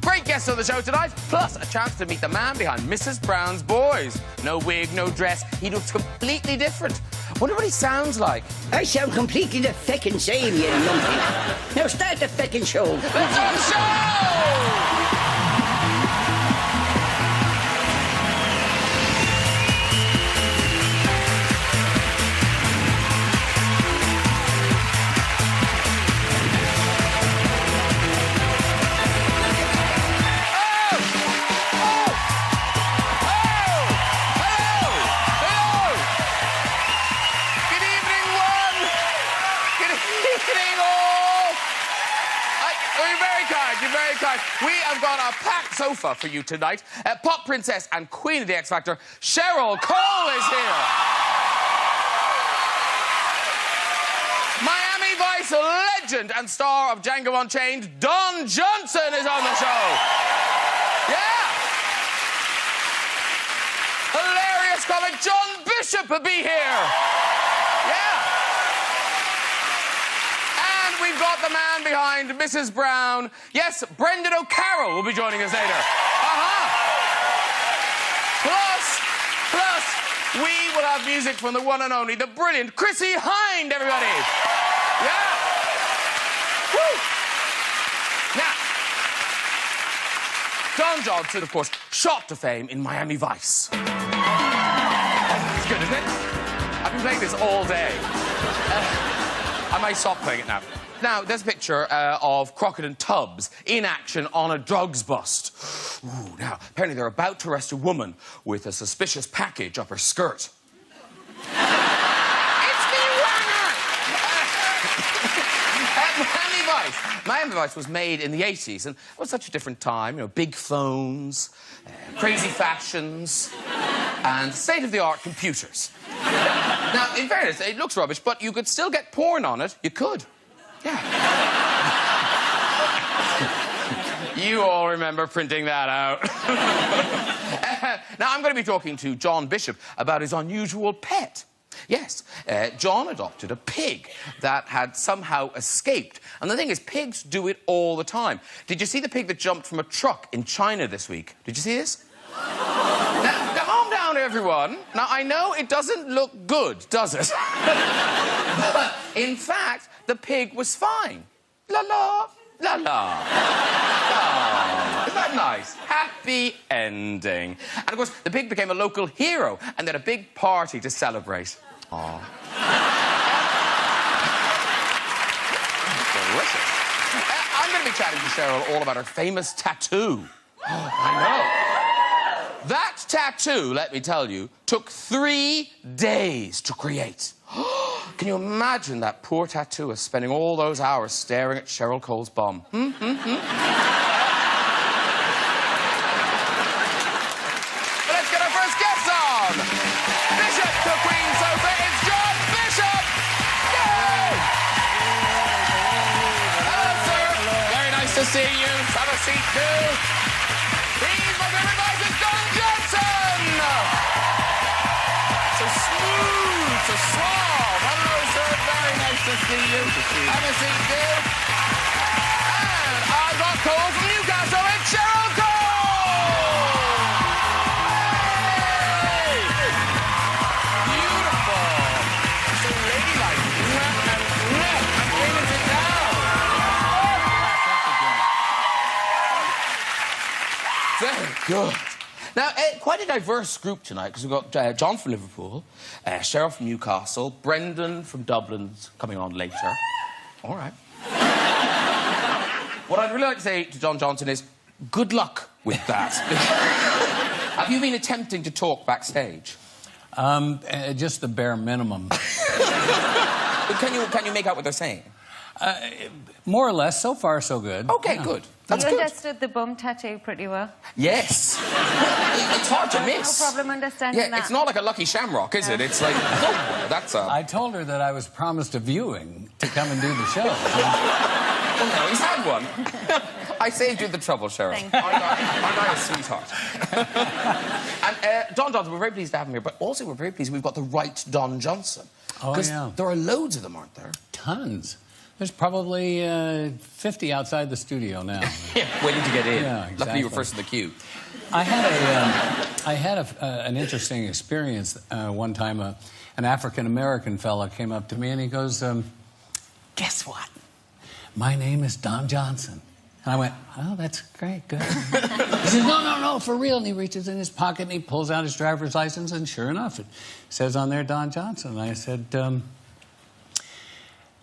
Great guests on the show tonight, plus a chance to meet the man behind Mrs. Brown's Boys. No wig, no dress. He looks completely different. Wonder what he sounds like. I sound completely the feckin' same, you numpty. Now start the feckin' show. Let's have a show! We have got a packed sofa for you tonight. Pop Princess and Queen of the X Factor, Cheryl Cole is here. Miami Vice legend and star of Django Unchained, Don Johnson is on the show. Yeah. Hilarious comic John Bishop will be here. Yeah. We've got the man behind Mrs. Brown. Yes, Brendan O'Carroll will be joining us later. Plus, we will have music from the one and only, the brilliant Chrissie Hynde, everybody. Yeah. Woo. Now, Don Johnson, of course, shot to fame in Miami Vice. Oh, it's good, isn't it? I've been playing this all day. I might stop playing it now. Now, there's a picture of Crockett and Tubbs in action on a drugs bust. Ooh, now, apparently they're about to arrest a woman with a suspicious package up her skirt. It's the runner! Miami Vice was made in the 80s, and it was such a different time. You know, big phones, crazy fashions, and state-of-the-art computers. Now, in fairness, it looks rubbish, but you could still get porn on it. You could. Yeah. You all remember printing that out. Now, I'm going to be talking to John Bishop about his unusual pet. Yes, John adopted a pig that had somehow escaped. And the thing is, pigs do it all the time. Did you see the pig that jumped from a truck in China this week? Did you see this? Now, calm down, everyone. Now, I know it doesn't look good, does it? But, in fact, the pig was fine. La-la, la-la. Oh, isn't that nice? Happy ending. And, of course, the pig became a local hero and they had a big party to celebrate. Aww. Delicious. I'm going to be chatting to Cheryl all about her famous tattoo. I know. That tattoo, let me tell you, took 3 days to create. Can you imagine that poor tattooist spending all those hours staring at Cheryl Cole's bum? Let's get our first guest on! Bishop to Queen Sofa, it's John Bishop! Yay! Hello, sir. Very nice to see you. Have a seat, too. Please, my favorite voice is Don Johnson! So smooth, so suave. Hello, sir. Very nice to see you. Have a seat, too. And I've got Cole from Newcastle. It's Cheryl Cole! Hey! Beautiful. So ladylike. I'm bringing it down. Very good. Now, quite a diverse group tonight, because we've got John from Liverpool, Cheryl from Newcastle, Brendan from Dublin coming on later. All right. What I'd really like to say to Don Johnson is, good luck with that. Have you been attempting to talk backstage? Just the bare minimum. Can you make out what they're saying? More or less. So far, so good. Okay, good. That's you good. understood the bum tattoo pretty well. Yes. It's hard to miss. No problem understanding that. It's not like a Lucky Shamrock, is it? It's like, oh, that's a... I told her that I was promised a viewing to come and do the show. Well, no, he's had one. I saved you the trouble, Cheryl. Thank you. I'm a sweetheart. And Don Johnson, we're very pleased to have him here, but also we're very pleased we've got the right Don Johnson. Oh, yeah. Because there are loads of them, aren't there? Tons. There's probably 50 outside the studio now. Waiting to get in. Yeah, exactly. Luckily, you were first in the queue. I had an interesting experience one time. An African-American fella came up to me and he goes, guess what? My name is Don Johnson. And I went, oh, that's great, good. He says, no, for real. And he reaches in his pocket and he pulls out his driver's license, and sure enough, it says on there Don Johnson. And I said,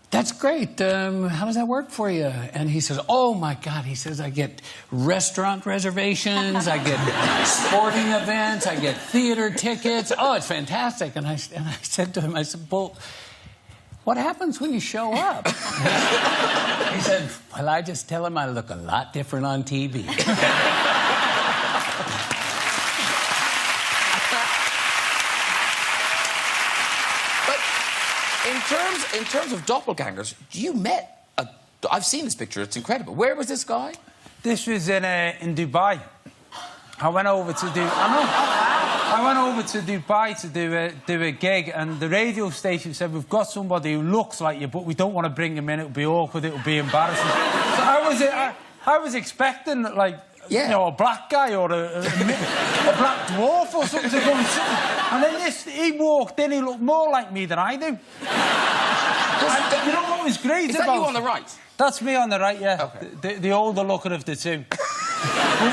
that's great. How does that work for you? And he says, oh, my God. He says, I get restaurant reservations, I get sporting events, I get theater tickets. Oh, it's fantastic. And I said to him, I said, well, what happens when you show up? He said, well, I just tell him I look a lot different on TV. But in terms of doppelgangers, you met I've seen this picture, it's incredible. Where was this guy? This was in Dubai. I went over to Dubai to do a gig, and the radio station said, we've got somebody who looks like you, but we don't want to bring him in. It'll be awkward. It'll be embarrassing. So I was expecting, like, you know, a black guy or a black dwarf or something to come and sit. And then he walked in. He looked more like me than I do. You know what was great Is about... that you on the right? That's me on the right, yeah. Okay. The older looking of the two. But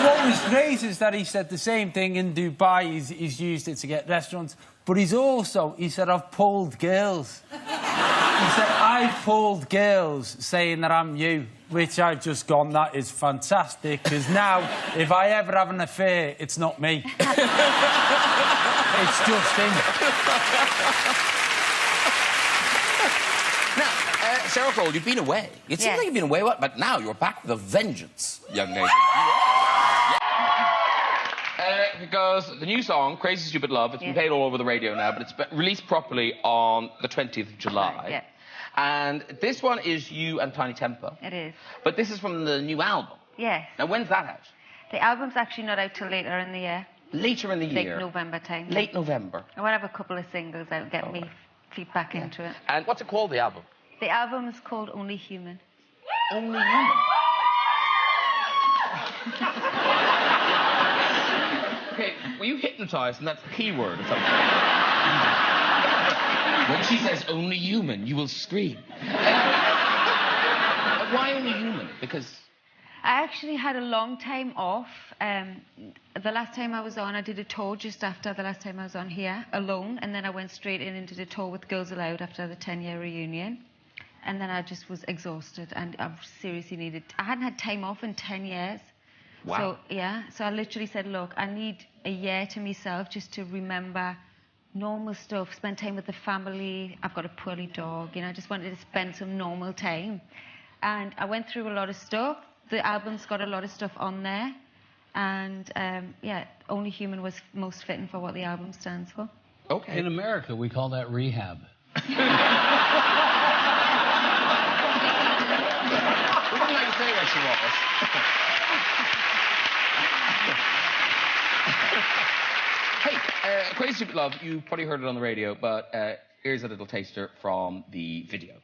what was great is that he said the same thing in Dubai. He's used it to get restaurants. But he said, I've pulled girls. He said, I've pulled girls saying that I'm you, which I've just gone, that is fantastic, because now, if I ever have an affair, it's not me. It's just him. Now, Cheryl Cole, you've been away. It seems like you've been away, but now you're back with a vengeance, young lady. Because the new song, Crazy Stupid Love, it's been played all over the radio now, but it's been released properly on the 20th of July. Yeah. And this one is you and Tiny Temper. It is. But this is from the new album. Yes. Now, when's that out? The album's actually not out till later in the year. Later in the year? Late November time. Late November. I want to have a couple of singles out, get me feet back into it. And what's it called, the album? The album is called Only Human. Only Human? Okay, were you hypnotised and that's the key word or something? When she says only human, you will scream. Why only human? Because... I actually had a long time off. The last time I was on, I did a tour just after the last time I was on here, alone, and then I went straight in and did a tour with Girls Aloud after the 10-year reunion. And then I just was exhausted, and I seriously needed... I hadn't had time off in 10 years. Wow. So, yeah, so I literally said, look, I need a year to myself just to remember normal stuff, spend time with the family. I've got a poorly dog, you know, I just wanted to spend some normal time. And I went through a lot of stuff. The album's got a lot of stuff on there. And, yeah, Only Human was most fitting for what the album stands for. Okay. In America, we call that rehab. We wouldn't like to say where she was. Hey, Crazy Stupid Love, you probably heard it on the radio, but here's a little taster from the video.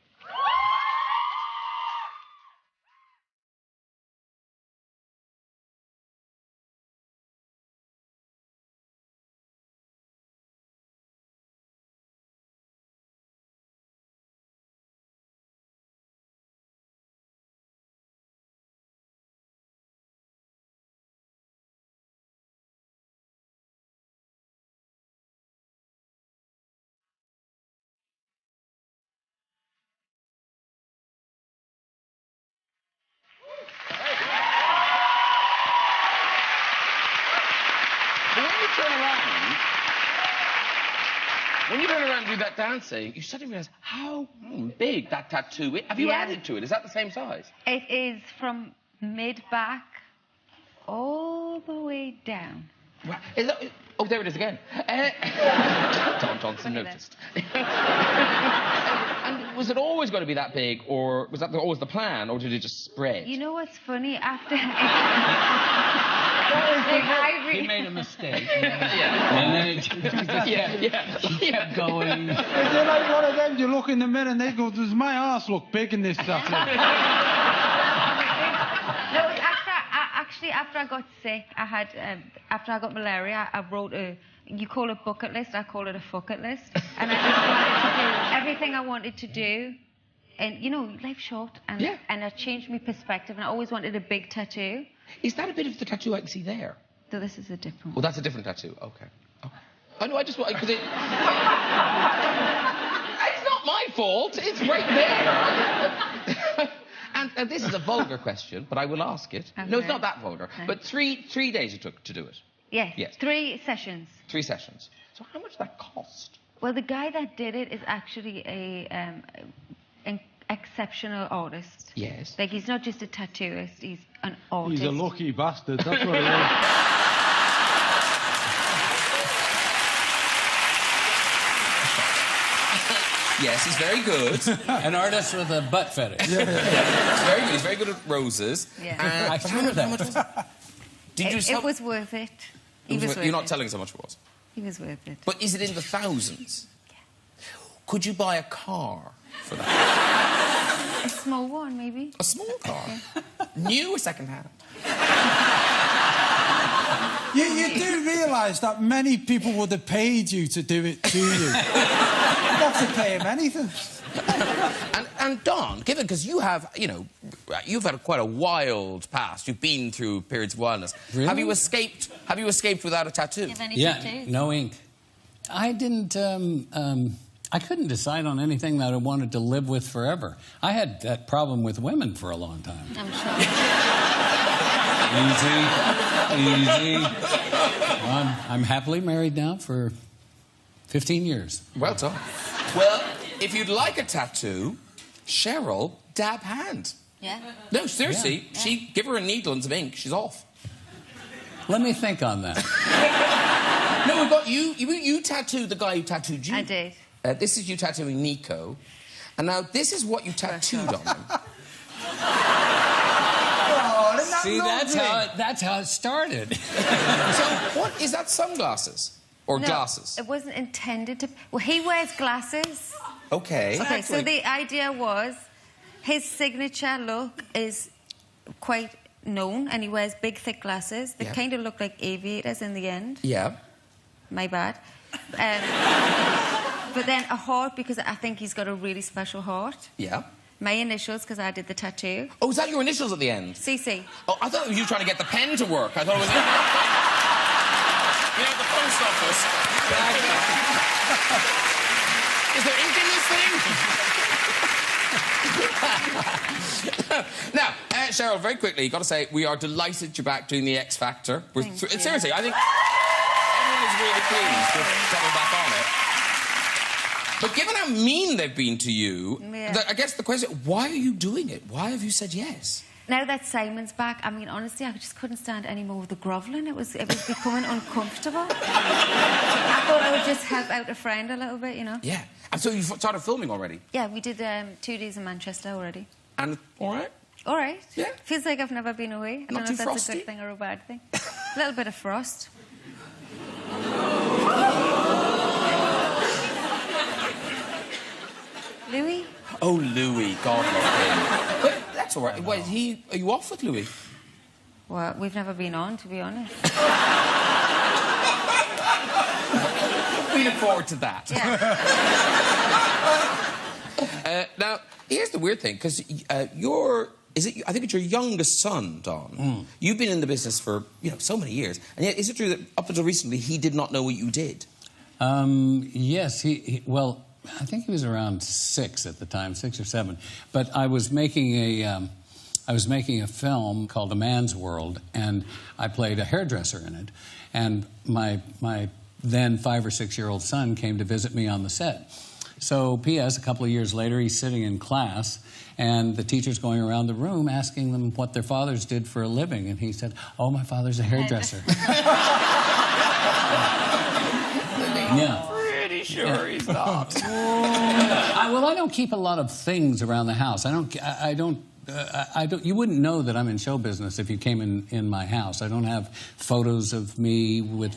When you turn around and do that dancing, you suddenly realise how big that tattoo is. Have you added to it? Is that the same size? It is from mid-back all the way down. Wow. Oh, there it is again. Don Johnson noticed. And was it always going to be that big, or was that always the plan, or did it just spread? You know what's funny? After... I He made a mistake. And then it kept going. They're like one of them, you look in the mirror and they go, does my arse look big in this tattoo? No, after I got sick, I had, after I got malaria, I wrote you call it bucket list, I call it a fucket list. And I just wanted to do everything I wanted to do. And, you know, life's short. And, and it changed my perspective. And I always wanted a big tattoo. Is that a bit of the tattoo I can see there? So this is a different one. Well, that's a different tattoo. Okay. Oh, no, I just want... Because it... It's not my fault. It's right there. And this is a vulgar question, but I will ask it. Okay. No, it's not that vulgar. Okay. But three days it took to do it. Yes. 3 sessions. 3 sessions. So how much did that cost? Well, the guy that did it is actually an exceptional artist. Yes. Like, he's not just a tattooist, he's an artist. He's a lucky bastard, that's what he is. Yes, he's very good. An artist with a butt fetish. He's very good. He's very good at roses. Yeah. I heard that. How much was it? Did you sell... It was worth it. You're not telling us how much it was? He was worth it. But is it in the thousands? Yeah. Could you buy a car for that? A small one, maybe. A small car? New or second-hand? You do realise that many people would have paid you to do it to you. Not to pay him anything. And Don, given, because you have, you know, you've had quite a wild past. You've been through periods of wildness. Really? Have you escaped without a tattoo? No ink. I didn't, I couldn't decide on anything that I wanted to live with forever. I had that problem with women for a long time. I'm sure. Easy. I'm happily married now for 15 years. Well done. Well, if you'd like a tattoo, Cheryl, dab hand. Yeah. No, seriously, give her a needle and some ink, she's off. Let me think on that. No, we've got you. You tattooed the guy who tattooed you. I did. This is you tattooing Nico. And now this is what you tattooed on him. See, that's how it started. So, what is that? Sunglasses or glasses? It wasn't intended to. Well, he wears glasses. Okay. Okay, so the idea was his signature look is quite known, and he wears big, thick glasses that kind of look like aviators in the end. Yeah. My bad. But then a heart, because I think he's got a really special heart. Yeah. My initials, because I did the tattoo. Oh, is that your initials at the end? CC. Oh, I thought it was you trying to get the pen to work. I thought it was... You know, the post office. Is there ink in this thing? Now, Cheryl, very quickly, you've got to say, we are delighted you're back doing the X Factor. Seriously, I think everyone is really pleased with coming back on it. But given how mean they've been to you, I guess the question, why are you doing it? Why have you said yes? Now that Simon's back, I mean, honestly, I just couldn't stand any more of the grovelling. It was becoming uncomfortable. I thought I would just help out a friend a little bit, you know? Yeah. And so you started filming already? Yeah, we did 2 days in Manchester already. And all right? All right. Yeah. Feels like I've never been away. I don't know if that's a good thing or a bad thing. A little bit of frost. Louis? Oh, Louis, God love him. But that's all right. Wait, are you off with Louis? Well, we've never been on, to be honest. We look forward to that. Yeah. Now, here's the weird thing, because I think it's your youngest son, Don. You've been in the business for, so many years. And yet, is it true that up until recently, he did not know what you did? Yes, well, I think he was around 6 at the time, 6 or 7. But I was making a film called A Man's World, and I played a hairdresser in it. And my then 5 or 6-year-old son came to visit me on the set. So, P.S., a couple of years later, he's sitting in class, and the teacher's going around the room asking them what their fathers did for a living. And he said, "Oh, my father's a hairdresser." Yeah. Pretty sure he's not. Well, I don't keep a lot of things around the house. I don't I don't. You wouldn't know that I'm in show business if you came in my house. I don't have photos of me with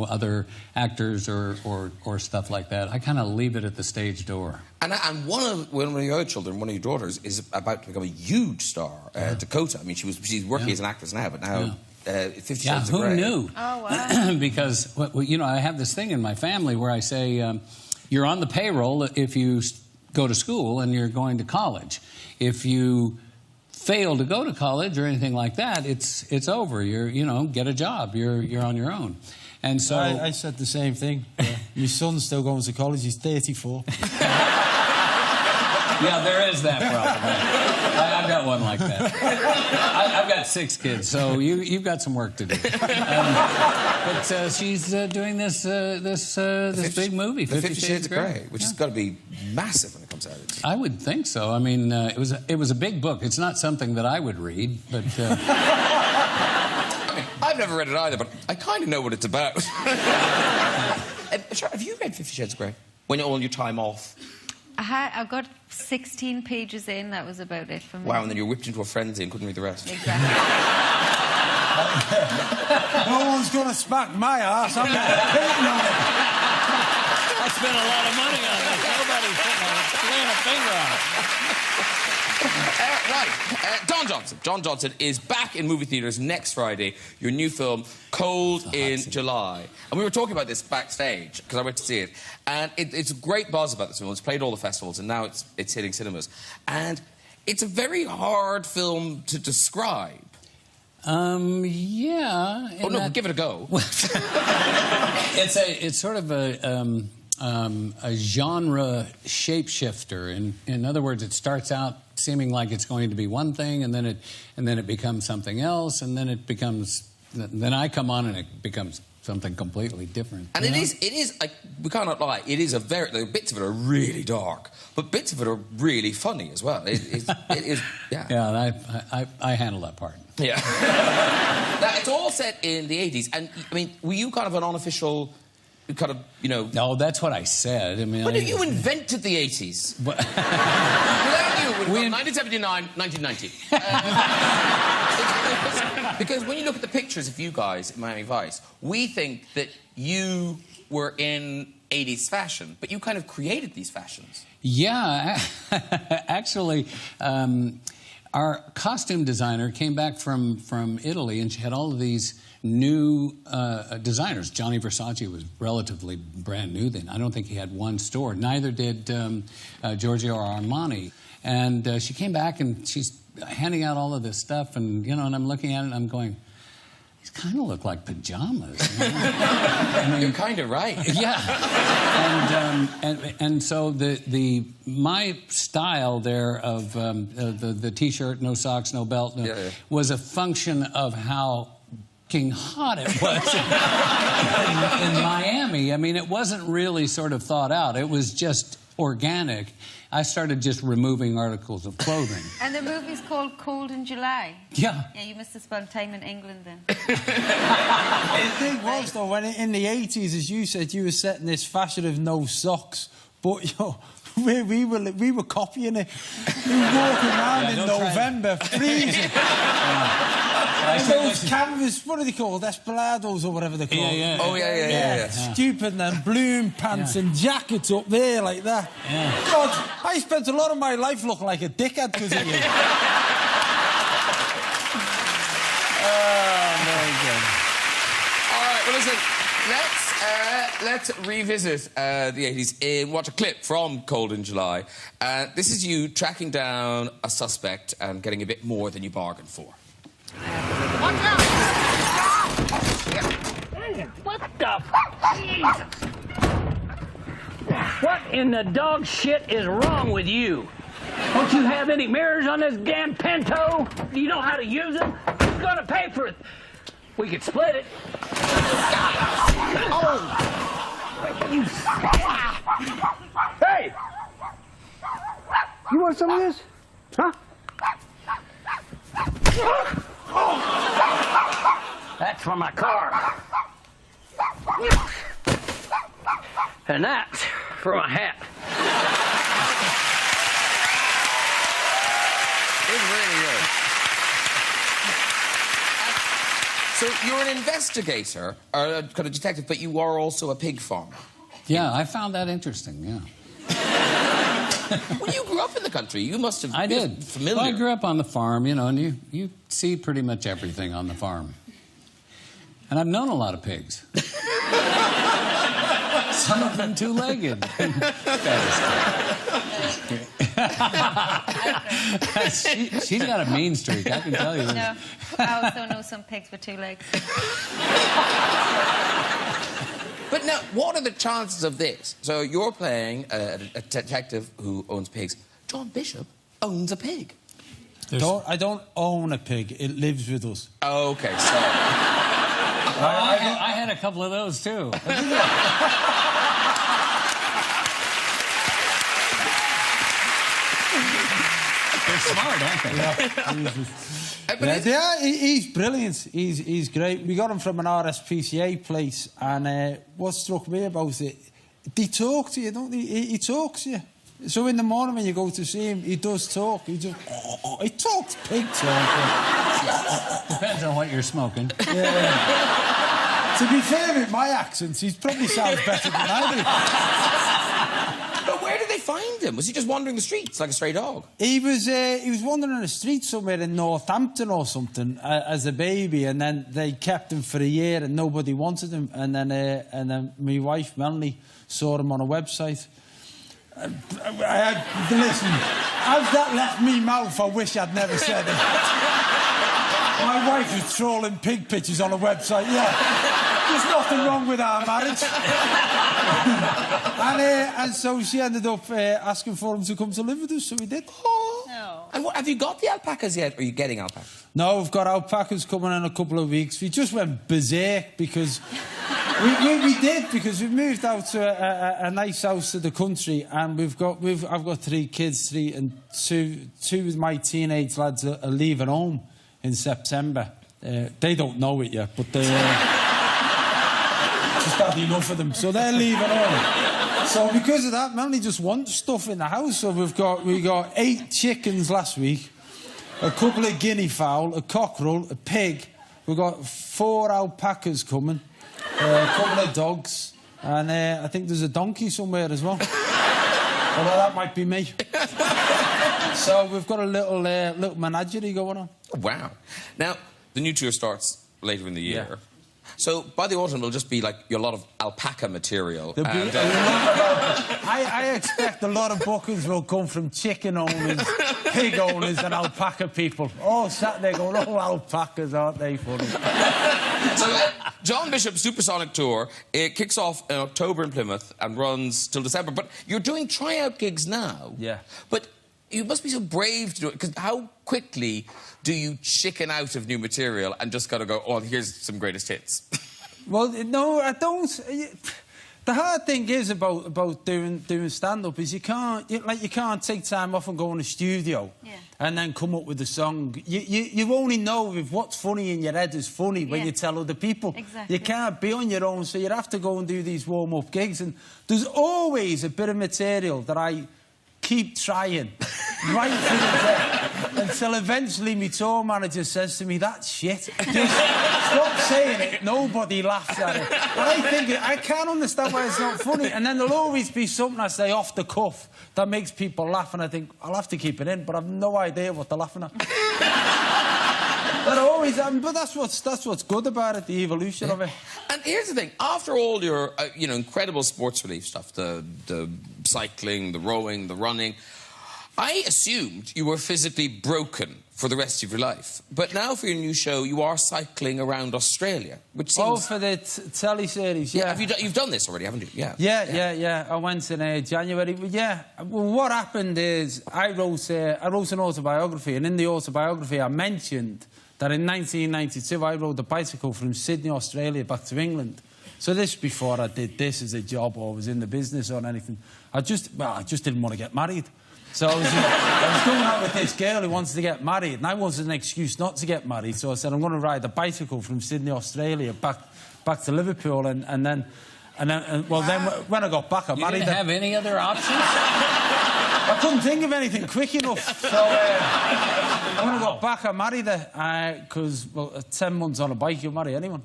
other actors or stuff like that. I kind of leave it at the stage door. And one of your other children, one of your daughters, is about to become a huge star, Dakota. I mean, she's working as an actress now, but now 50 Shades of Grey. Who knew? Oh, wow. Because I have this thing in my family where I say you're on the payroll if you go to school and you're going to college. If you fail to go to college or anything like that, it's over. Get a job. You're on your own. And so I said the same thing. My son's still going to college. He's 34. Yeah, there is that problem. I've got one like that. I've got 6 kids, so you've got some work to do. But she's doing this big movie, 50 Shades of Grey, which has got to be massive when it comes out. I would think so. I mean, it was a big book. It's not something that I would read, but. I mean, I've never read it either, but I kind of know what it's about. Have you read 50 Shades of Grey? When you're all your time off? I got 16 pages in. That was about it for me. Wow, and then you were whipped into a frenzy and couldn't read the rest. Exactly. No one's going to smack my ass. I'm not paying on it. I spent a lot of money on this. Nobody's laying a finger on it. John Johnson is back in movie theatres next Friday. Your new film, Cold in July. And we were talking about this backstage, because I went to see it. And it's a great buzz about this film. It's played all the festivals, and now it's hitting cinemas. And it's a very hard film to describe. Yeah. Oh, no, give it a go. It's sort of a genre shapeshifter. In other words, it starts out seeming like it's going to be one thing, and then it becomes something else, and then I come on and it becomes something completely different. And it is like, we cannot lie, it is bits of it are really dark, but bits of it are really funny as well. It is, yeah. Yeah, I handle that part. Yeah. Now, it's all set in the 80s, and, I mean, were you kind of an unofficial... kind of, No, that's what I said. I mean, but you invented the 80s. Without you, it would have 1979, 1990. Because when you look at the pictures of you guys in Miami Vice, we think that you were in 80s fashion, but you kind of created these fashions. Yeah, actually... our costume designer came back from Italy, and she had all of these new designers. Gianni Versace was relatively brand new then. I don't think he had one store. Neither did Giorgio Armani. And she came back, and she's handing out all of this stuff, and, and I'm looking at it, and I'm going, these kind of look like pajamas. I mean, you're kind of right. Yeah. And so my style there of the T-shirt, no socks, no belt, was a function of how hot it was in Miami. I mean, it wasn't really sort of thought out. It was just organic. I started just removing articles of clothing. And the movie's called Cold in July. Yeah. Yeah, you must have spent time in England then. The thing was, though, when in the 80s, as you said, you were setting this fashion of no socks, but, we were copying it. We were walking around in November, freezing. And those canvas, what are they called? Desperados or whatever they're called. Yeah. Oh, yeah. Stupid, and then balloon pants and jackets up there like that. Yeah. God, I spent a lot of my life looking like a dickhead because of you. Oh, very good. All right, well, listen, let's revisit the 80s and watch a clip from Cold in July. This is you tracking down a suspect and getting a bit more than you bargained for. Watch out! What the... Jesus! What in the dog shit is wrong with you? Don't you have any mirrors on this damn Pinto? Do you know how to use them? Who's gonna pay for it? We could split it. Oh! You... Hey! You want some of this? Huh? That's for my car. And that's for my hat. It really So you're an investigator, or a kind of detective, but you are also a pig farmer. Yeah, I found that interesting, yeah. Well, you grew up in the country. You must have I been did. familiar. Well, I grew up on the farm, you know, and you see pretty much everything on the farm. And I've known a lot of pigs. Some of them two-legged. She's got a mean streak, I can tell you. No, I also know some pigs with 2 legs. But now, what are the chances of this? So you're playing a detective who owns pigs. John Bishop owns a pig. I don't own a pig. It lives with us. Okay, so... I had a couple of those, too. They're smart, aren't they? He's brilliant. He's great. We got him from an RSPCA place, and what struck me about it, they talk to you, don't they? He talks to you. So in the morning when you go to see him, he does talk. He talks pig talk. Depends on what you're smoking. Yeah. To be fair, with my accent, he probably sounds better than I do. But where did they find him? Was he just wandering the streets like a stray dog? He was wandering on the street somewhere in Northampton or something as a baby, and then they kept him for a year and nobody wanted him. And then my wife Melanie saw him on a website. Listen, as that left me mouth, I wish I'd never said it. My wife was trolling pig pictures on a website, yeah. There's nothing wrong with our marriage. And so she ended up asking for him to come to live with us, so we did. Oh. No. And what, have you got the alpacas yet? Or are you getting alpacas? No, we've got alpacas coming in a couple of weeks. We just went berserk because... we did, because we've moved out to a nice house to the country, and I've got 3 kids, 3, and two of my teenage lads are leaving home in September. They don't know it yet, but they... just had enough of them, so they're leaving home. So because of that, Melanie just wants stuff in the house. So we got 8 chickens last week, a couple of guinea fowl, a cockerel, a pig. We've got 4 alpacas coming, a couple of dogs, and I think there's a donkey somewhere as well. Although that might be me. So we've got a little menagerie going on. Wow. Now, the new tour starts later in the year. Yeah. So by the autumn, it'll just be like a lot of alpaca material. There'll be a lot of I expect a lot of bookings will come from chicken owners, pig owners and alpaca people. Oh, sat there going, oh, alpacas, aren't they funny? So John Bishop's Supersonic Tour, it kicks off in October in Plymouth and runs till December. But you're doing tryout gigs now. Yeah. But you must be so brave to do it, because how quickly do you chicken out of new material and just got to go, oh, here's some greatest hits? Well, no, I don't. The hard thing is about doing stand-up is you can't take time off and go in the studio and then come up with a song. You only know if what's funny in your head is funny when you tell other people. Exactly. You can't be on your own, so you have to go and do these warm-up gigs. And there's always a bit of material that I keep trying right through the day until eventually my tour manager says to me, that's shit. Just stop saying it. Nobody laughs at it. And I can't understand why it's not funny. And then there'll always be something I say off the cuff that makes people laugh, and I think, I'll have to keep it in, but I've no idea what they're laughing at. That always happens, but that's what's good about it, the evolution of it. And here's the thing, after all your incredible sports relief stuff, the cycling, the rowing, the running, I assumed you were physically broken for the rest of your life. But now for your new show, you are cycling around Australia, which seems... Oh, for the telly-series, yeah. You've done this already, haven't you? Yeah. I went in January. Yeah. Well, what happened is I wrote an autobiography, and in the autobiography I mentioned that in 1992 I rode a bicycle from Sydney, Australia, back to England. So this before I did this as a job or was in the business or anything. I just didn't want to get married. So I was going out with this girl who wanted to get married, and I wanted an excuse not to get married. So I said, I'm going to ride a bicycle from Sydney, Australia, back to Liverpool, and then And then, then when I got back, I You married didn't her. have any other options? I couldn't think of anything quick enough. So when I got back, I married her because, well, at 10 months on a bike, you'll marry anyone.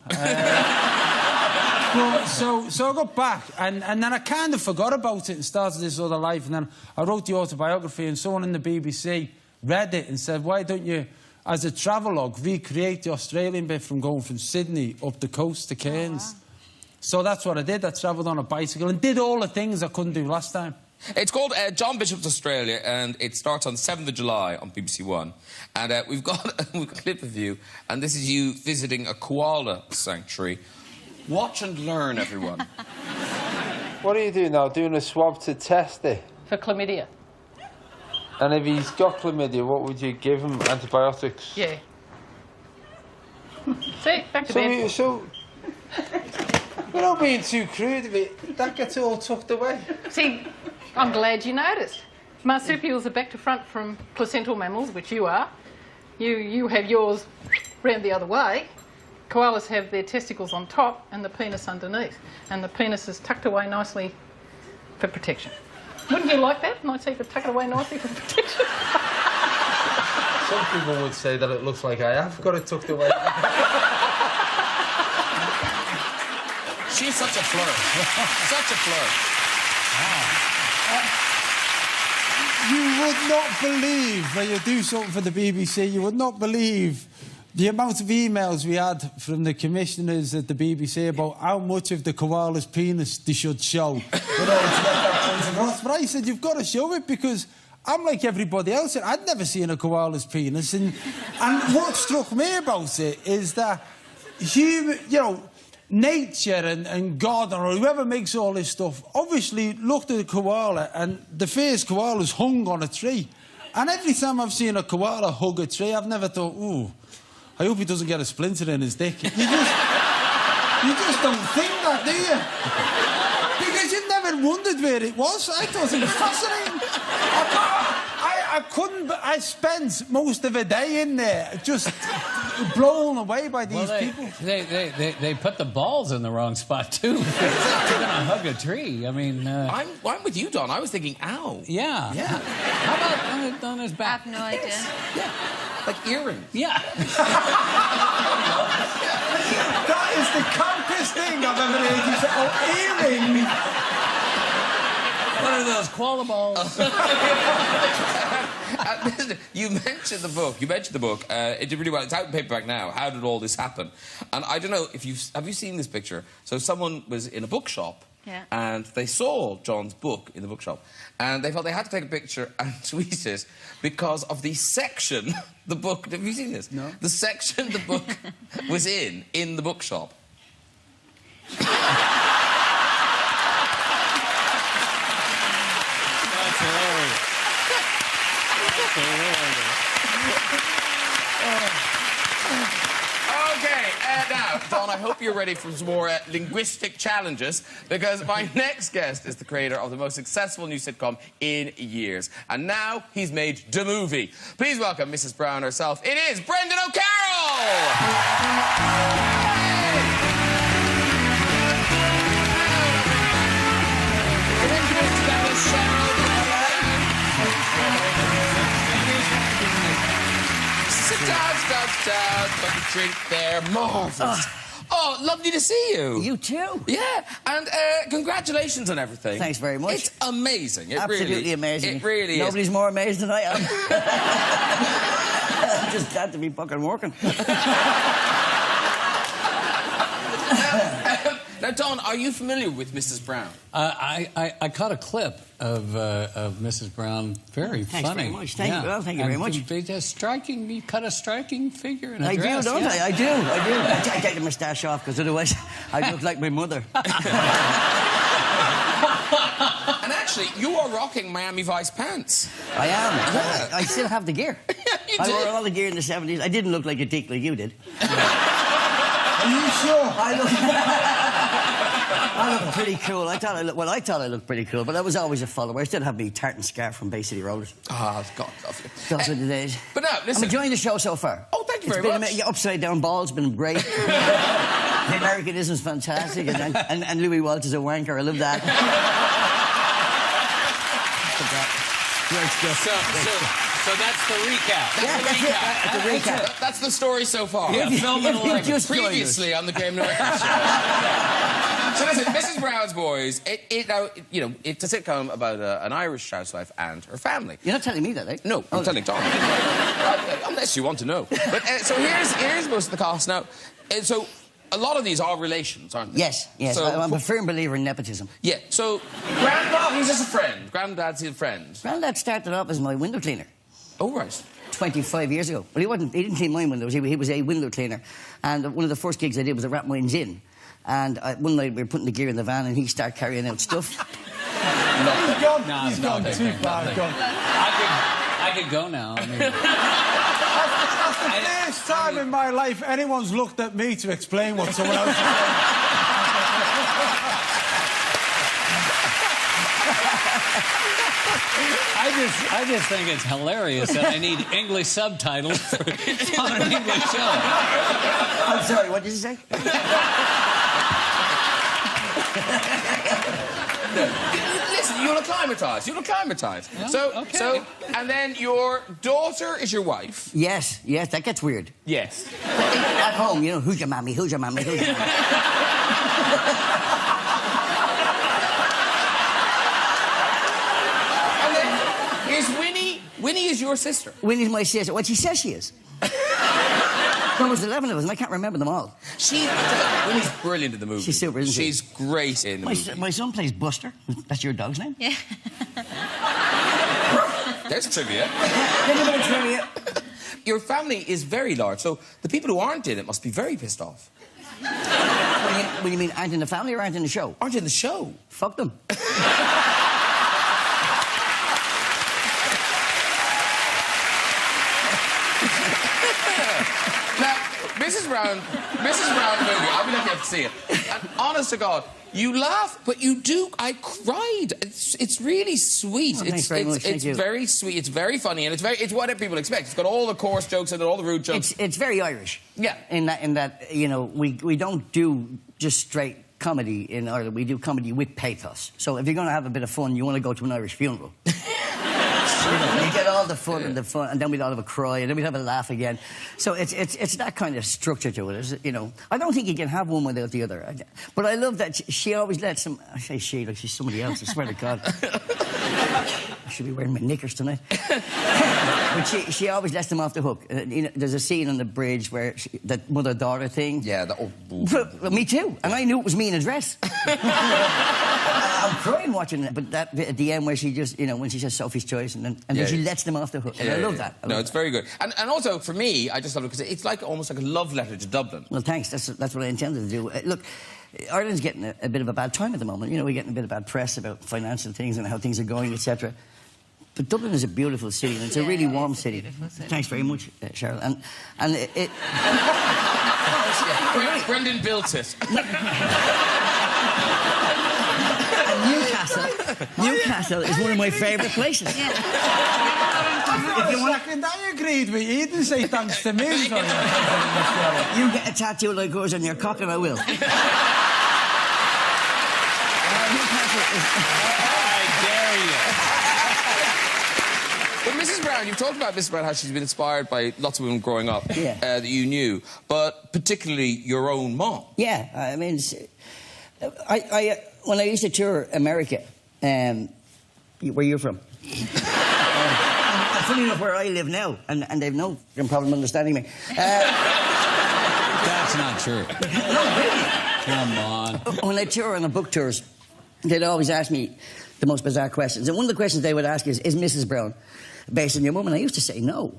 So I got back, and then I kind of forgot about it and started this other life. And then I wrote the autobiography, and someone in the BBC read it and said, why don't you, as a travelogue, recreate the Australian bit from going from Sydney up the coast to Cairns? Oh, wow. So that's what I did. I travelled on a bicycle and did all the things I couldn't do last time. It's called John Bishop's Australia, and it starts on the 7th of July on BBC One. And we've got a clip of you, and this is you visiting a koala sanctuary. Watch and learn, everyone. What are you doing now? Doing a swab to test it? For chlamydia. And if he's got chlamydia, what would you give him? Antibiotics? Yeah. See, back to bed. So, without being too crude of it, that gets all tucked away. See, I'm glad you noticed. Marsupials are back to front from placental mammals, which you are. You have yours round the other way. Koalas have their testicles on top and the penis underneath. And the penis is tucked away nicely for protection. Wouldn't you like that? Nice, you could tuck it away nicely for protection. Some people would say that it looks like I have got it tucked away. She's such a flirt. Such a flirt. You would not believe, when you do something for the BBC, you would not believe the amount of emails we had from the commissioners at the BBC about how much of the koala's penis they should show. But I said, you've got to show it because I'm like everybody else. I'd never seen a koala's penis. And what struck me about it is that nature and God or whoever makes all this stuff obviously looked at a koala, and the first koala's hung on a tree. And every time I've seen a koala hug a tree, I've never thought, ooh, I hope he doesn't get a splinter in his dick. You just don't think that, do you? Because you've never wondered where it was. I thought it was fascinating. I couldn't... I spent most of a day in there just blown away by these people. They put the balls in the wrong spot, too. You're going to hug a tree. I mean... I'm with you, Don. I was thinking, ow. Yeah. Yeah. How about on his back? I have no idea. Yeah. Like earrings. Yeah. That is the campest thing I've ever heard you say. Oh, earrings. What are those koala balls? Listen, you mentioned the book. It did really well. It's out in paperback now. How did all this happen? And I don't know if have you seen this picture? So someone was in a bookshop. Yeah. And they saw John's book in the bookshop, and they felt they had to take a picture and tweet it because of the section the book... Have you seen this? No. The section the book was in the bookshop. That's hilarious. That's hilarious. OK, now, Don, I hope you're ready for some more linguistic challenges, because my next guest is the creator of the most successful new sitcom in years. And now he's made the movie. Please welcome Mrs. Brown herself. It is Brendan O'Carroll! Sit down. Got a drink there. Marvellous. Oh, lovely to see you. You too. Yeah, and congratulations on everything. Thanks very much. It's amazing. Absolutely amazing. It really Nobody's more amazed than I am. I'm just glad to be fucking working. Now, Don, are you familiar with Mrs. Brown? I caught a clip of Mrs. Brown. Very Thanks funny. very much. Thank you very much. You cut a striking figure in a I dress. do, don't I? I do. I take the moustache off because otherwise I'd look like my mother. And actually, you are rocking Miami Vice pants. I am. Yeah. I still have the gear. You I did. wore all the gear in the 70s. I didn't look like a dick like you did. Are you sure? I look pretty cool. I thought I looked pretty cool, but I was always a follower. I still have my tartan scarf from Bay City Rollers. Oh, God, love you. Those were the days. But now, listen. I'm enjoying the show so far. Oh, thank you very much. Your upside down ball's been great. The Americanism's fantastic, and Louis Walsh is a wanker. I love that. Great stuff. So that's the recap. That's the recap. That's the story so far. Yeah, film it If you just joined us. Previously on the Graham Norton Show. So listen, Mrs. Brown's Boys, it's a sitcom about an Irish housewife and her family. You're not telling me that, eh? No, I'm telling Tom. Unless you want to know. But so here's most of the cast now. So a lot of these are relations, aren't they? Yes. So, I'm a firm believer in nepotism. Yeah. So Grandpa, he's just a friend. Granddad's his friend. Granddad started off as my window cleaner. Oh, right. 25 years ago. Well, he didn't clean my windows. He was a window cleaner. And one of the first gigs I did was at Rathmines Inn. And one night we were putting the gear in the van and he started carrying out stuff. He's gone too far. I could go now. I mean, That's the first time in my life anyone's looked at me to explain what someone else is saying. I just think it's hilarious that I need English subtitles on an English show. I'm sorry, what did you say? Listen, you'll acclimatise. Yeah, So, okay. and then your daughter is your wife. Yes, that gets weird. Yes. At home, who's your mommy, who's your mommy, who's your mommy? And then is Winnie. Winnie is your sister. Winnie's my sister. What she says she is. There was 11 of us, and I can't remember them all. Winnie's brilliant in the movie. She's super, isn't she? She's great in the movie. My son plays Buster. That's your dog's name? Yeah. There's trivia. Trivia. Your family is very large, so the people who aren't in it must be very pissed off. What do you mean, aren't in the family or aren't in the show? Aren't in the show. Fuck them. Now, Mrs. Brown movie, I'll be lucky enough to see it. And honest to God, you laugh, but you do. I cried. It's really sweet. Oh, thanks very much. It's Thank you. very sweet. It's very funny, and it's what people expect. It's got all the coarse jokes and all the rude jokes. It's very Irish. Yeah. In that we don't do just straight comedy in Ireland. We do comedy with pathos. So if you're going to have a bit of fun, you want to go to an Irish funeral. You get all the fun and the fun, and then we'd all have a cry, and then we'd have a laugh again. So it's that kind of structure to it. I don't think you can have one without the other. But I love that she always lets them. I say she like she's somebody else. I swear to God. I should be wearing my knickers tonight. But she always lets them off the hook. There's a scene on the bridge where that mother-daughter thing. Yeah. Me too. And I knew it was me in a dress. I'm crying watching it. But that bit at the end where she just, when she says Sophie's Choice and then she lets them off the hook. And I love that. No, it's very good. And also, for me, I just love it because it's almost like a love letter to Dublin. Well, thanks. That's what I intended to do. Look, Ireland's getting a bit of a bad time at the moment. We're getting a bit of bad press about financial things and how things are going, etc. But Dublin is a beautiful city, and it's a really warm city. Thanks very much, Cheryl. And it Brendan built it. And Newcastle is one of my favourite places. If you want second, I agreed with you. You didn't say thanks to me. You get a tattoo like yours on your cock and I will. But Mrs. Brown, you've talked about Mrs. Brown, how she's been inspired by lots of women growing up that you knew, but particularly your own mom. Yeah, I mean, when I used to tour America, where you're from? Funny enough, where I live now, and they've no problem understanding me. That's not true. Come on. When I tour on the book tours, they'd always ask me the most bizarre questions. And one of the questions they would ask is Mrs. Brown based on your mum? And I used to say no.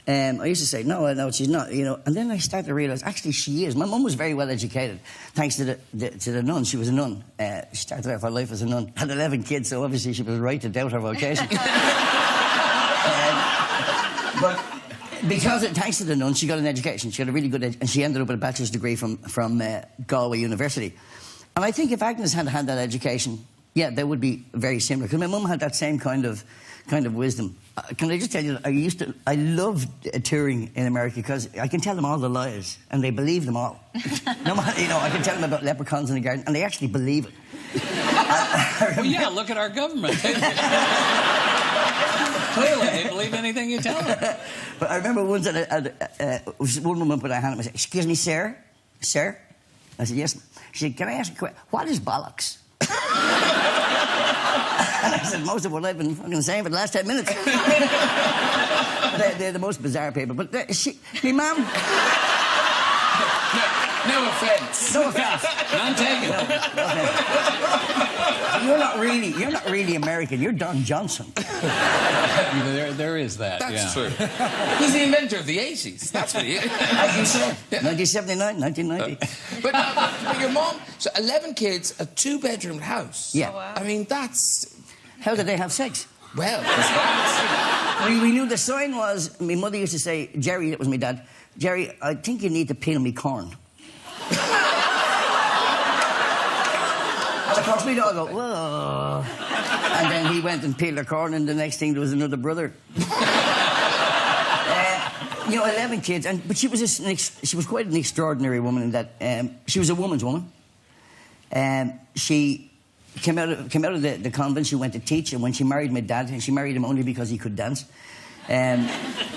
I used to say, no, she's not, And then I started to realise, actually, she is. My mum was very well educated, thanks to the nun. She was a nun. She started off her life as a nun. Had 11 kids, so obviously she was right to doubt her vocation. But because thanks to the nun, she got an education. She got a really good and she ended up with a bachelor's degree from Galway University. And I think if Agnes had had that education, Yeah, they would be very similar. Because my mum had that same kind of wisdom. Can I just tell you, I loved touring in America because I can tell them all the lies and they believe them all. No matter, I can tell them about leprechauns in the garden and they actually believe it. Well, yeah, look at our government. Clearly, they believe anything you tell them. But I remember once one woman put her hand on me and said, "Excuse me, sir? Sir?" I said, "Yes." She said, "Can I ask a question? What is bollocks?" And I said, "Most of what I've been fucking saying for the last 10 minutes." They're the most bizarre people. But my mum... No offence. No offence. None taken. No offence. You're not really American. You're Don Johnson. There is that. That's true. He's the inventor of the 80s. That's what he is. As you said, 1979, 1990. But your mom, so 11 kids, a 2-bedroom house. Yeah. Oh, wow. I mean, that's... How did they have sex? Well, We knew the sign was... My mother used to say, Jerry, that was my dad, "Jerry, I think you need to peel me corn." And of course, we'd all go, "Whoa." And then he went and peeled her corn, and the next thing there was another brother. 11 kids, but she was she was quite an extraordinary woman in that she was a woman's woman. She came out of the convent. She went to teach, and when she married my dad, and she married him only because he could dance,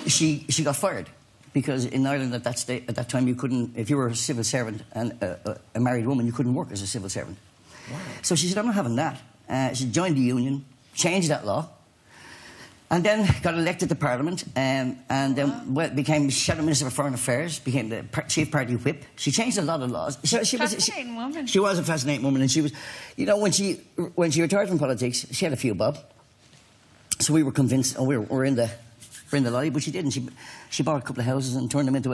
she got fired. Because in Ireland at that time you couldn't, if you were a civil servant and a married woman, you couldn't work as a civil servant. Wow. So she said, "I'm not having that." She joined the union, changed that law, and then got elected to Parliament, and then became Shadow Minister for Foreign Affairs, became the Chief Party Whip. She changed a lot of laws. She was fascinating woman. She was a fascinating woman, and she was, when she retired from politics, she had a few bob. So we were convinced, we're in the lobby, but she didn't. She bought a couple of houses and turned them into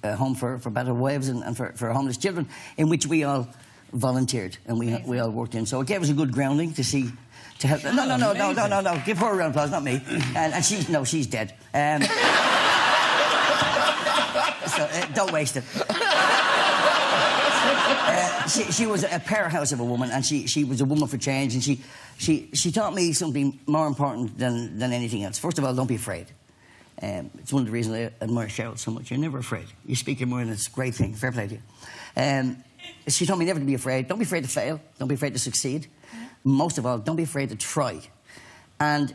a home for battered wives and for homeless children, in which we all volunteered and we all worked in. So it gave us a good grounding to help. No. Give her a round of applause, not me. And she's dead. So don't waste it. She was a powerhouse of a woman, and she was a woman for change, and she taught me something more important than anything else. First of all, don't be afraid. It's one of the reasons I admire Cheryl so much. You're never afraid. You speak your mind, and it's a great thing. Fair play to you. She told me never to be afraid. Don't be afraid to fail. Don't be afraid to succeed. Most of all, don't be afraid to try. And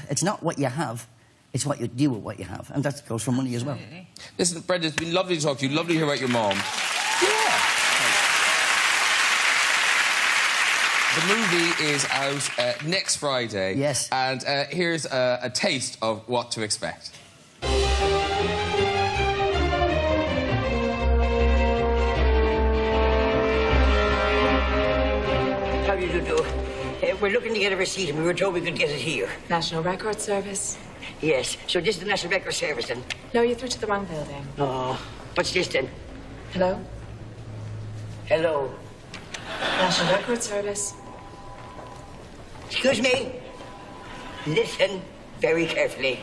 it's not what you have, it's what you do with what you have. And that goes for money as well. Listen, Brenda, it's been lovely to talk to you. Lovely to hear about your mom. Yeah. The movie is out next Friday. Yes. And here's a taste of what to expect. How do you do? We're looking to get a receipt, and we were told we could get it here. National Record Service? Yes. So this is the National Record Service, then? No, you're through to the wrong building. Oh. What's this, then? Hello? Hello. National Record Service. Excuse me. Listen very carefully.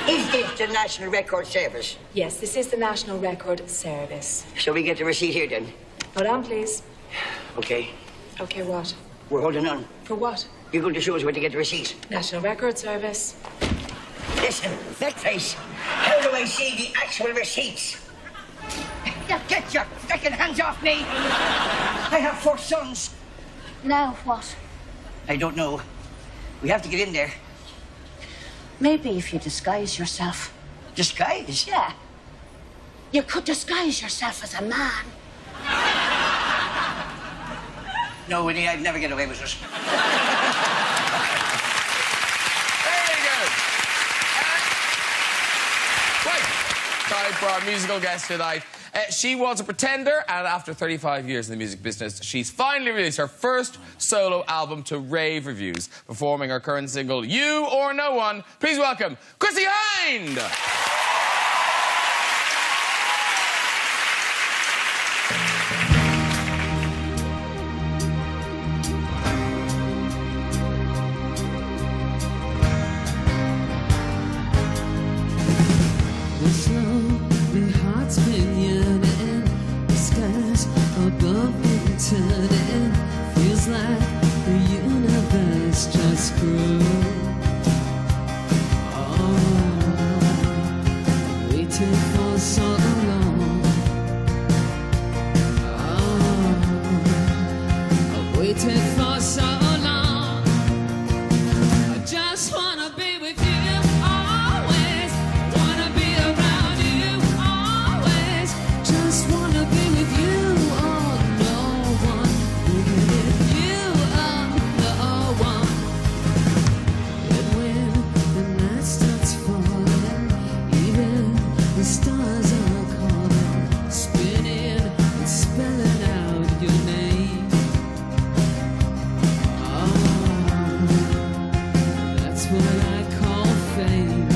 Is this the National Record Service? Yes, this is the National Record Service. So we get the receipt here, then? Hold on, please. Okay. Okay, what? We're holding on. For what? You're going to show us where to get the receipt. National Record Service. Listen, blackface. How do I see the actual receipts? Get your fucking hands off me! I have 4 sons. Now what? I don't know. We have to get in there. Maybe if you disguise yourself. Disguise? Yeah. You could disguise yourself as a man. No, Winnie, I'd never get away with it. Very good. Right. Time for our musical guest tonight. She was a pretender, and after 35 years in the music business, she's finally released her first solo album to rave reviews, performing her current single, You or No One. Please welcome Chrissie Hynde! Feels like waited for so long. I just wanna be with you always. Wanna be around you always. Just wanna be with you. Oh, no one bigger than you. Oh, no one. And when the night starts falling, even the stars are calling, spinning and spelling out your name. Oh, that's what I call fame.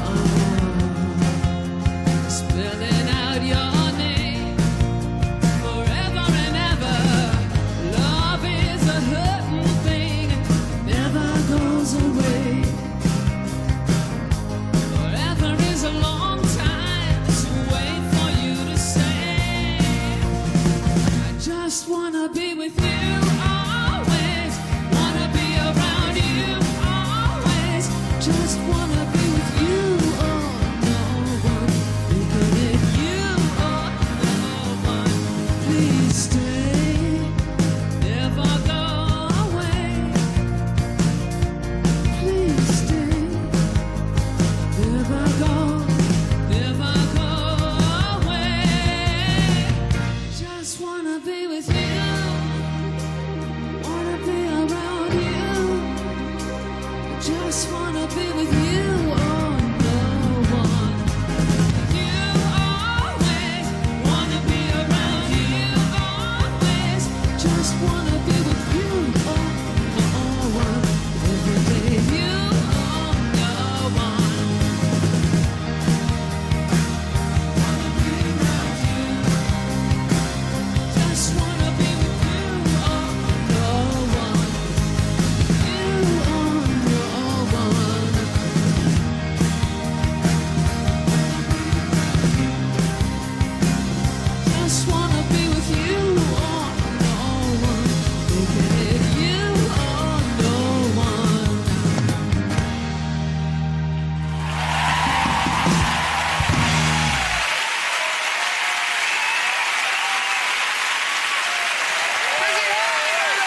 Oh, spelling out your name forever and ever. Love is a hurting thing, never goes away. Forever is a long time to wait for you to say. I just wanna be with you always. Wanna be around you always. Just wanna be with you. Oh, no one bigger than you. Oh, no one. Please stay. Never go away. Please stay. Never go away. Just wanna be with you. Wanna be around you. Just wanna be with you. Oh, no one. You always wanna be around you always. Just wanna be with you. Oh, no one. Every day you. Oh, no one. Just wanna be with you. Oh, no one. You, oh, no one. Just wanna be with you. Oh, no one. Bigger than you. Oh, no one. Chrissy Hynde!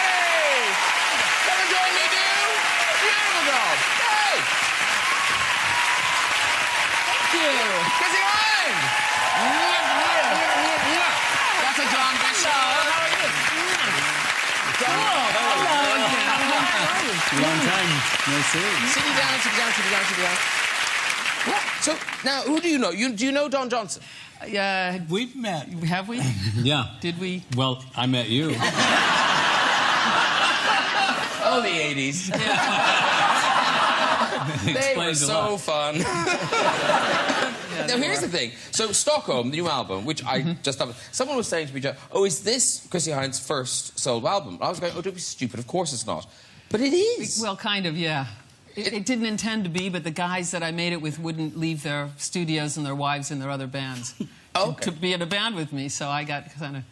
Come and join me, dude. Beautiful job. Hey! Thank you. Chrissy Hynde! That's a John Bishop. How are you? Long time. No see. Sit you down, sit you down, sit you down, sit you down. What? So, now, who do you know? Do you know Don Johnson? We've met. Have we? Yeah. Did we? Well, I met you. Oh, the 80s. They were Explains a so lot. fun. Now, here's the thing. So, Stockholm, the new album, which I just love. Someone was saying to me, oh, is this Chrissy Hynde's first solo album? I was going, oh, don't be stupid. Of course it's not. But it is. Well, kind of, yeah. It didn't intend to be, but the guys that I made it with wouldn't leave their studios and their wives and their other bands to be in a band with me, so I got kind of...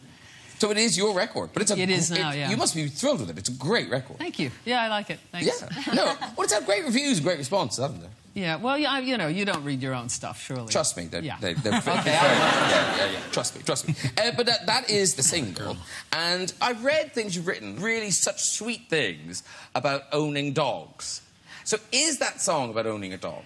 So it is your record, but It is now, yeah. You must be thrilled with it. It's a great record. Thank you. Yeah, I like it. Thanks. Yeah. No, well, it's had great reviews, great responses, haven't it? Yeah, well, yeah, you know, you don't read your own stuff, surely. Trust me, they're Okay. yeah. Trust me. But that is the single, and I've read things you've written, really such sweet things about owning dogs. So is that song about owning a dog?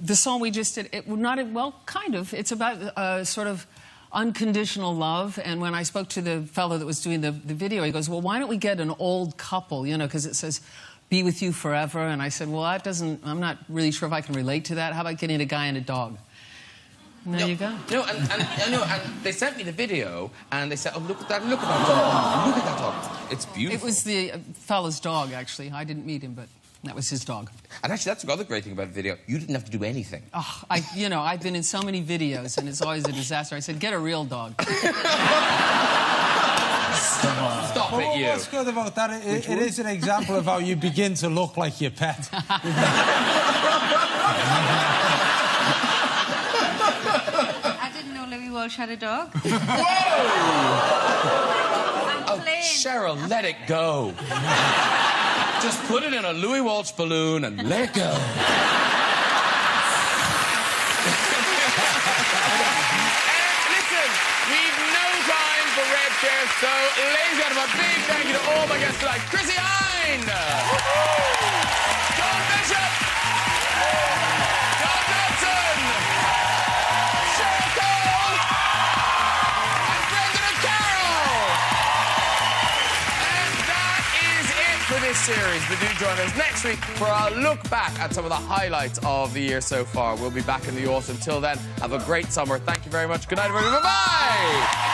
The song we just did, well, kind of. It's about sort of unconditional love. And when I spoke to the fellow that was doing the video, he goes, well, why don't we get an old couple, you know, because it says, be with you forever. And I said, well, I'm not really sure if I can relate to that. How about getting a guy and a dog? And there you go. No, and they sent me the video, and they said, oh, look at that dog. Look at that dog. It's beautiful. It was the fellow's dog, actually. I didn't meet him, but that was his dog. And actually, that's the other great thing about the video. You didn't have to do anything. Oh, I've been in so many videos, and it's always a disaster. I said, get a real dog. Stop Well, it, you. what's good about that, it is an example of how you begin to look like your pet. I didn't know Louis Walsh had a dog. Whoa! Oh, Cheryl, let it go. Just put it in a Louis Walsh balloon and let it go. Listen, we've no time for Cheers. So, ladies and gentlemen, a big thank you to all my guests tonight. Chrissy Hine. John Bishop. John Dodson. Cheryl Cole. And Brendan and Carol. And that is it for this series. But do join us next week for our look back at some of the highlights of the year so far. We'll be back in the autumn. Till then, have a great summer. Thank you very much. Good night, everyone. Bye-bye.